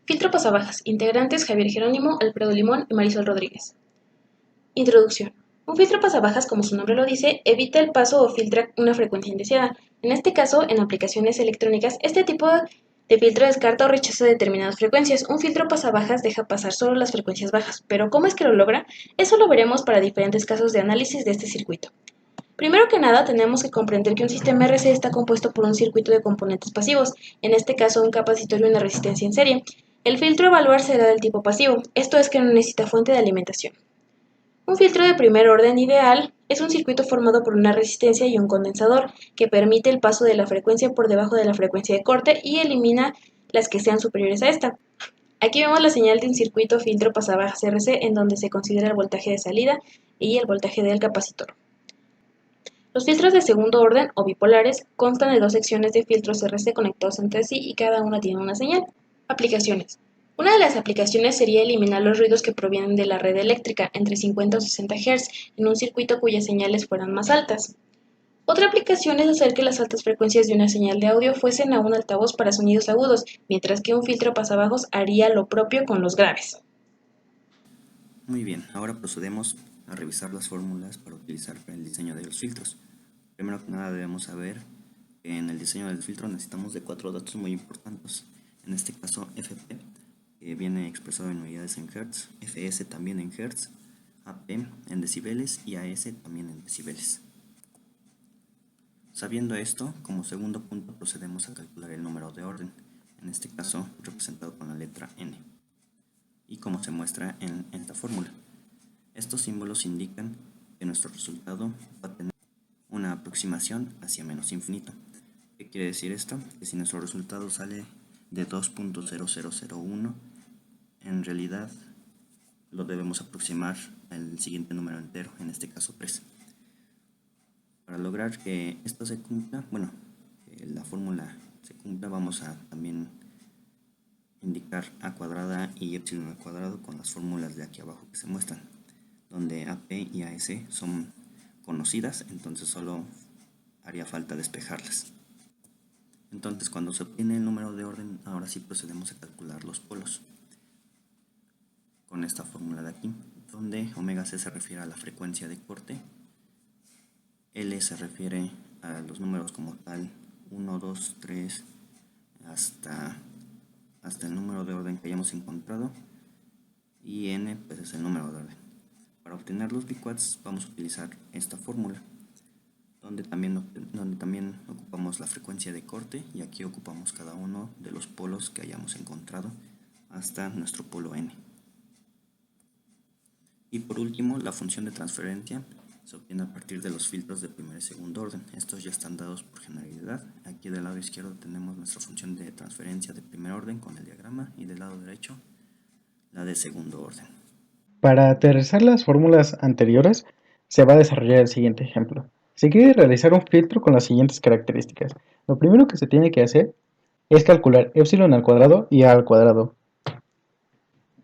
Filtro pasabajas. Integrantes Javier Jerónimo, Alfredo Limón y Marisol Rodríguez. Introducción. Un filtro pasabajas, como su nombre lo dice, evita el paso o filtra una frecuencia indeseada. En este caso, en aplicaciones electrónicas, este tipo de filtro descarta o rechaza determinadas frecuencias. Un filtro pasabajas deja pasar solo las frecuencias bajas, pero ¿cómo es que lo logra? Eso lo veremos para diferentes casos de análisis de este circuito. Primero que nada, tenemos que comprender que un sistema RC está compuesto por un circuito de componentes pasivos, en este caso un capacitor y una resistencia en serie. El filtro a evaluar será del tipo pasivo, esto es que no necesita fuente de alimentación. Un filtro de primer orden ideal es un circuito formado por una resistencia y un condensador que permite el paso de la frecuencia por debajo de la frecuencia de corte y elimina las que sean superiores a esta. Aquí vemos la señal de un circuito filtro pasabajas RC en donde se considera el voltaje de salida y el voltaje del capacitor. Los filtros de segundo orden o bipolares constan de dos secciones de filtros RC conectados entre sí y cada una tiene una señal. Aplicaciones. Una de las aplicaciones sería eliminar los ruidos que provienen de la red eléctrica entre 50 o 60 Hz en un circuito cuyas señales fueran más altas. Otra aplicación es hacer que las altas frecuencias de una señal de audio fuesen a un altavoz para sonidos agudos, mientras que un filtro pasabajos haría lo propio con los graves. Muy bien, ahora procedemos a revisar las fórmulas para utilizar para el diseño de los filtros. Primero que nada debemos saber que en el diseño del filtro necesitamos de 4 datos muy importantes. En este caso FP, que viene expresado en unidades en Hz, FS también en Hz, AP en decibeles y AS también en decibeles. Sabiendo esto, como segundo punto procedemos a calcular el número de orden, en este caso representado con la letra N, y como se muestra en esta fórmula. Estos símbolos indican que nuestro resultado va a tener una aproximación hacia menos infinito. ¿Qué quiere decir esto? Que si nuestro resultado sale de 2.0001, en realidad lo debemos aproximar al siguiente número entero, en este caso 3. Para lograr que esto se cumpla, que la fórmula se cumpla, vamos a también indicar a cuadrada y epsilon al cuadrado con las fórmulas de aquí abajo que se muestran, donde AP y AS son conocidas, entonces solo haría falta despejarlas. Entonces, cuando se obtiene el número de orden, ahora sí procedemos a calcular los polos con esta fórmula de aquí, donde omega c se refiere a la frecuencia de corte, L se refiere a los números como tal, 1, 2, 3, hasta el número de orden que hayamos encontrado, y N pues es el número de orden. Para obtener los biquats vamos a utilizar esta fórmula, donde también ocupamos la frecuencia de corte, y aquí ocupamos cada uno de los polos que hayamos encontrado hasta nuestro polo N. Y por último, la función de transferencia se obtiene a partir de los filtros de primer y segundo orden. Estos ya están dados por generalidad. Aquí del lado izquierdo tenemos nuestra función de transferencia de primer orden con el diagrama, y del lado derecho la de segundo orden. Para aterrizar las fórmulas anteriores, se va a desarrollar el siguiente ejemplo. Se quiere realizar un filtro con las siguientes características. Lo primero que se tiene que hacer es calcular epsilon al cuadrado y a al cuadrado.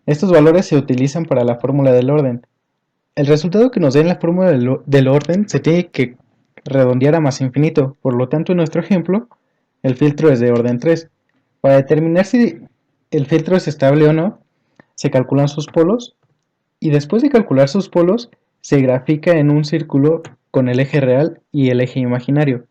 Estos valores se utilizan para la fórmula del orden. El resultado que nos dé en la fórmula del orden se tiene que redondear a más infinito, por lo tanto en nuestro ejemplo el filtro es de orden 3. Para determinar si el filtro es estable o no, se calculan sus polos, y después de calcular sus polos se grafica en un círculo con el eje real y el eje imaginario.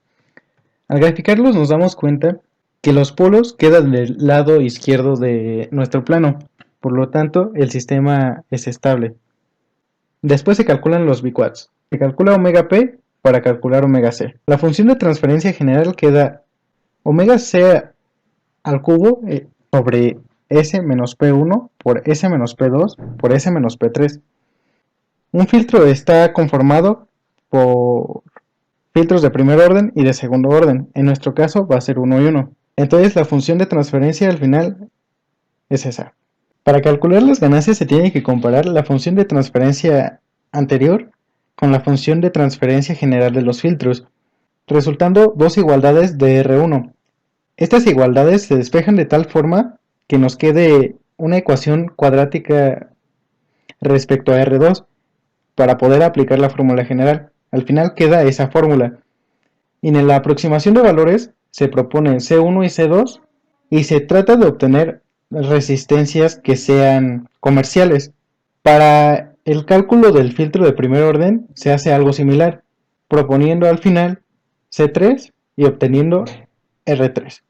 Al graficarlos nos damos cuenta que los polos quedan del lado izquierdo de nuestro plano, por lo tanto el sistema es estable. Después se calculan los biquats. Se calcula omega p para calcular omega c. La función de transferencia general queda omega c al cubo sobre s menos p1 por s menos p2 por s menos p3. Un filtro está conformado por filtros de primer orden y de segundo orden. En nuestro caso va a ser 1 y 1. Entonces la función de transferencia al final es esa. Para calcular las ganancias se tiene que comparar la función de transferencia anterior con la función de transferencia general de los filtros, resultando dos igualdades de R1. Estas igualdades se despejan de tal forma que nos quede una ecuación cuadrática respecto a R2 para poder aplicar la fórmula general. Al final queda esa fórmula. Y en la aproximación de valores se propone C1 y C2 y se trata de obtener resistencias que sean comerciales. Para el cálculo del filtro de primer orden se hace algo similar, proponiendo al final C3 y obteniendo R3.